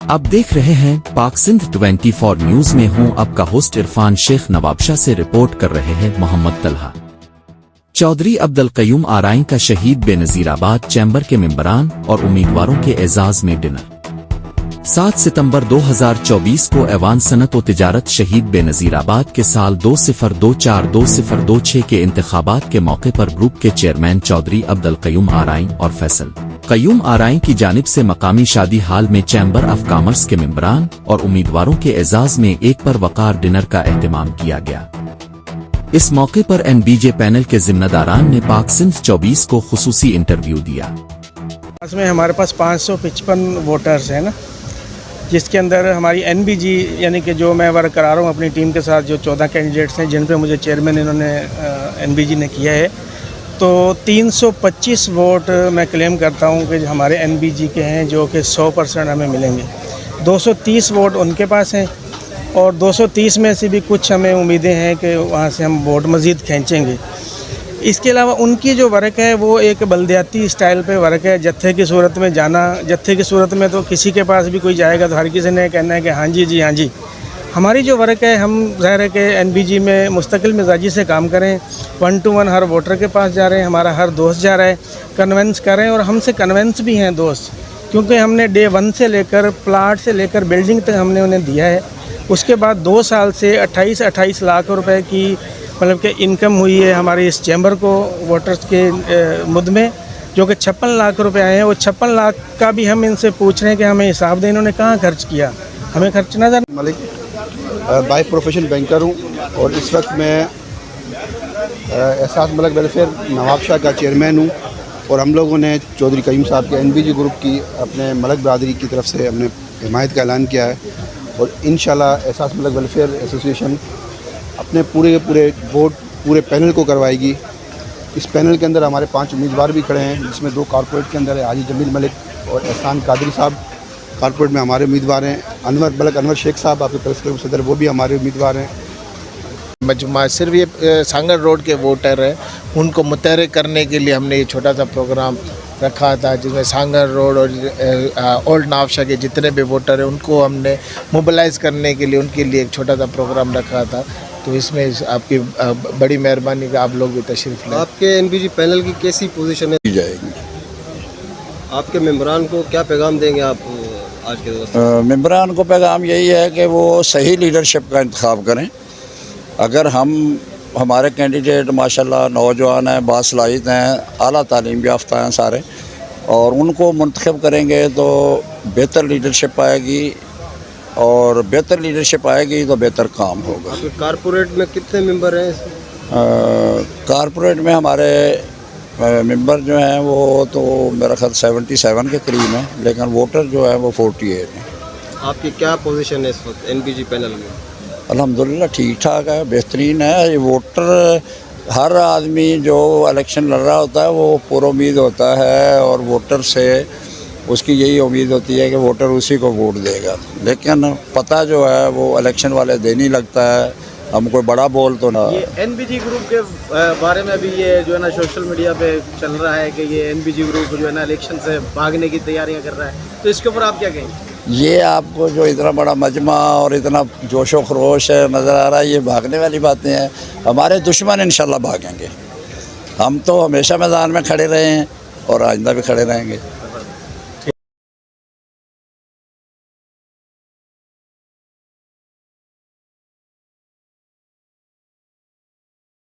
आप देख रहे हैं पाक सिंध 24 न्यूज में हूं आपका होस्ट इरफान शेख। नवाबशाह से रिपोर्ट कर रहे हैं मोहम्मद तलहा। चौधरी अब्दुल कयूम आराइन का शहीद बेनजीराबाद चैम्बर के मेंबरान और उम्मीदवारों के एजाज में डिनर। 7 सितंबर 2024 को ऐवान सनत व तिजारत शहीद बेनजीराबाद के साल 2024-2026 के इंतखाबात के मौके पर ग्रुप के चेयरमैन चौधरी अब्दुल कयूम आराइन और फैसल कयूम आराइन की जानिब से मकामी शादी हाल में चैम्बर ऑफ कॉमर्स के मेंबरान और उम्मीदवारों के एजाज में एक पर वकार डिनर का एहतमाम किया गया। इस मौके पर एनबीजे पैनल के जिम्मेदारान ने पाक सिंध 24 को खुसूसी इंटरव्यू दिया। इसमें हमारे पास 555 वोटर्स हैं ना, जिसके अंदर हमारी एनबीजी यानी कि जो मैं वर्क करा रहा हूँ अपनी टीम के साथ, जो 14 कैंडिडेट्स हैं जिन पे मुझे चेयरमैन इन्होंने एनबीजी ने किया है, तो 325 वोट मैं क्लेम करता हूँ कि हमारे एनबीजी के हैं, जो कि 100% हमें मिलेंगे। 230 वोट उनके पास हैं और 230 में से भी कुछ हमें उम्मीदें हैं कि वहाँ से हम वोट मज़ीद खींचेंगे। इसके अलावा उनकी जो वर्क है वो एक बल्दियाती स्टाइल पे वर्क है, जत्थे की सूरत में जाना। जत्थे की सूरत में तो किसी के पास भी कोई जाएगा तो हर किसी ने कहना है कि हाँ जी हाँ जी। हमारी जो वर्क है, हम ज़ाहिर है कि एनबीजी में मुस्तकिल मिजाजी से काम करें, 1 to 1 हर वोटर के पास जा रहे हैं, हमारा हर दोस्त जा रहा है, कन्वेंस कर रहे हैं और हमसे कन्वेंस भी हैं दोस्त, क्योंकि हमने डे 1 से लेकर प्लाट से लेकर बिल्डिंग तक हमने उन्हें दिया है। उसके बाद 2 साल से 28 लाख रुपए की मतलब कि इनकम हुई है हमारी इस चैम्बर को वोटर्स के मुद में, जो कि 56 लाख रुपए आए हैं। वो 56 लाख का भी हम इनसे पूछ रहे हैं कि हमें हिसाब दें, इन्होंने कहाँ खर्च किया, हमें खर्च नजर। मलिक बाय प्रोफेशन बैंकर हूँ और इस वक्त मैं एहसास मलिक वेलफेयर नवाबशाह का चेयरमैन हूँ और हम लोगों ने चौधरी कयूम साहब के एनबीजी ग्रुप की अपने मलिक बरदरी की तरफ से हमने हिमायत का ऐलान किया है और इंशाल्लाह एहसास मलिक वेलफेयर एसोसिएशन अपने पूरे वोट पूरे पैनल को करवाएगी। इस पैनल के अंदर हमारे 5 उम्मीदवार भी खड़े हैं, जिसमें 2 कॉरपोरेट के अंदर है, हाजी जमील मलिक और एहसान कादरी साहब कॉरपोरेट में हमारे उम्मीदवार हैं। अनवर शेख साहब आपके प्रेस क्लब सदर, वो भी हमारे उम्मीदवार हैं। मजमा सिर्फ ये सांगड़ रोड के वोटर हैं, उनको मुतहर्रिक करने के लिए हमने ये छोटा सा प्रोग्राम रखा था, जिसमें सांगड़ रोड और ओल्ड नवाबशाह के जितने भी वोटर हैं उनको हमने मोबिलाइज़ करने के लिए उनके लिए एक छोटा सा प्रोग्राम रखा था। तो इसमें आपकी बड़ी मेहरबानी कि आप लोग भी तशरीफ़ लें। आपके एनबीजी पैनल की कैसी पोजीशन है जाएगी? आपके मेंबरान को क्या पैगाम देंगे आप आज के दोस्त? मेंबरान को पैगाम यही है कि वो सही लीडरशिप का इंतखाब करें। अगर हमारे कैंडिडेट माशाल्लाह नौजवान हैं, बासलाहित हैं, आला तालीम याफ्ता हैं सारे, और उनको मुंतखब करेंगे तो बेहतर लीडरशिप आएगी और बेहतर लीडरशिप आएगी तो बेहतर काम होगा। आपके कारपोरेट में कितने मेंबर हैं? कारपोरेट में हमारे मेंबर जो हैं वो तो मेरा ख्याल 77 के करीब हैं, लेकिन वोटर जो है वो 48 हैं। आपकी क्या पोजीशन है इस वक्त एनबीजी पैनल में? अल्हम्दुलिल्लाह ठीक ठाक है, बेहतरीन है। ये वोटर, हर आदमी जो इलेक्शन लड़ रहा होता है वो पुरुम्मीद होता है और वोटर से उसकी यही उम्मीद होती है कि वोटर उसी को वोट देगा, लेकिन पता जो है वो इलेक्शन वाले दिन ही लगता है। हम कोई बड़ा बोल तो ना। ये एनबीजी ग्रुप के बारे में अभी ये जो है ना सोशल मीडिया पे चल रहा है कि ये एनबीजी ग्रुप जो है ना इलेक्शन से भागने की तैयारियां कर रहा है, तो इसके ऊपर आप क्या कहेंगे? ये आपको जो इतना बड़ा मजमा और इतना जोशो खरोश नज़र आ रहा है, ये भागने वाली बातें हैं। हमारे दुश्मन इंशाल्लाह भागेंगे। हम तो हमेशा मैदान में खड़े रहे हैं और आइंदा भी खड़े रहेंगे।